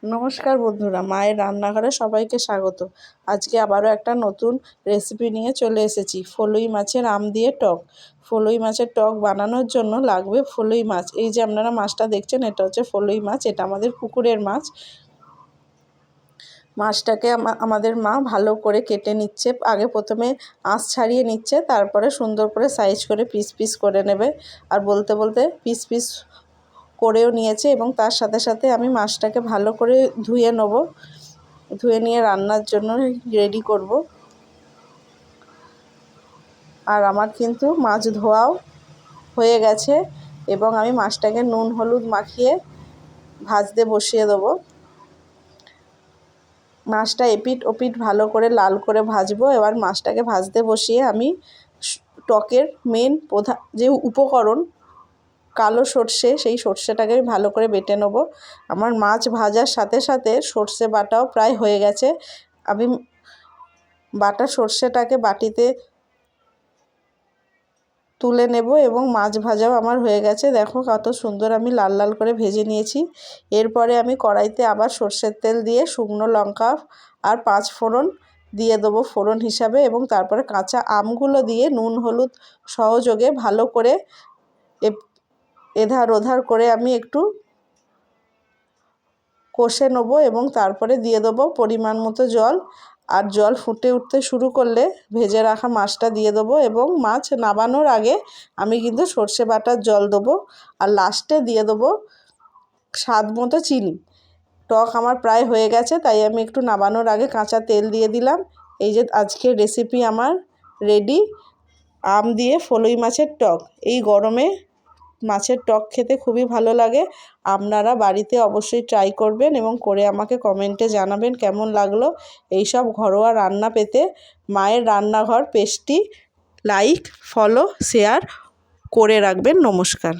নমস্কার বন্ধুরা, মায়ের রান্নাঘরে সবাইকে স্বাগত। আজকে আবারও একটা নতুন রেসিপি নিয়ে চলে এসেছি। ফলুই মাছের আম দিয়ে টক। ফলুই মাছের টক বানানোর জন্য লাগবে ফলুই মাছ। এই যে আপনারা মাছটা দেখছেন, এটা হচ্ছে ফলুই মাছ। এটা আমাদের পুকুরের মাছ। মাছটাকে আমাদের মা ভালো করে কেটে নিচ্ছে। আগে প্রথমে আঁশ ছাড়িয়ে নিচ্ছে, তারপরে সুন্দর করে সাইজ করে পিস পিস করে নেবে। আর বলতে বলতে পিস পিস করেও নিয়েছে, এবং তার সাথে সাথে আমি মাছটাকে ভালো করে ধুয়ে নেব। ধুয়ে নিয়ে রান্নার জন্য রেডি করব। আর আমার কিন্তু মাছ ধোয়াও হয়ে গেছে, এবং আমি মাছটাকে নুন হলুদ মাখিয়ে ভাজতে বসিয়ে দেবো। মাছটা এপিঠ ওপিঠ ভালো করে লাল করে ভাজবো। এবার মাছটাকে ভাজতে বসিয়ে আমি টকের মেন প্রধান যে উপকরণ কালো সর্ষে, সেই সর্ষেটাকে আমি ভালো করে বেটে নেব। আমার মাছ ভাজার সাথে সাথে সর্ষে বাটাও প্রায় হয়ে গেছে। আমি বাটা সর্ষেটাকে বাটিতে তুলে নেব, এবং মাছ ভাজাও আমার হয়ে গেছে। দেখো কত সুন্দর আমি লাল লাল করে ভেজে নিয়েছি। এরপরে আমি কড়াইতে আবার সর্ষের তেল দিয়ে শুকনো লঙ্কা আর 5 ফোড়ন দিয়ে দেবো ফোড়ন হিসাবে, এবং তারপরে কাঁচা আমগুলো দিয়ে নুন হলুদ সহযোগে ভালো করে এধার ওধার করে আমি একটু কষে নেব, এবং তারপরে দিয়ে দেবো পরিমাণ মতো জল। আর জল ফুটে উঠতে শুরু করলে ভেজে রাখা মাছটা দিয়ে দেবো, এবং মাছ নামানোর আগে আমি কিন্তু সর্ষে বাটার জল দেবো। আর লাস্টে দিয়ে দেবো স্বাদ মতো চিনি। টক আমার প্রায় হয়ে গেছে, তাই আমি একটু নামানোর আগে কাঁচা তেল দিয়ে দিলাম। এই যে আজকের রেসিপি আমার রেডি, আম দিয়ে ফলুই মাছের টক। এই গরমে মাছের টক খেতে খুবই ভালো লাগে। আপনারা বাড়িতে অবশ্যই ট্রাই করবেন, এবং করে আমাকে কমেন্টে জানাবেন কেমন লাগলো। এই সব ঘরোয়া রান্না পেতে মায়ের রান্নাঘর পেজটি লাইক, ফলো, শেয়ার করে রাখবেন। নমস্কার।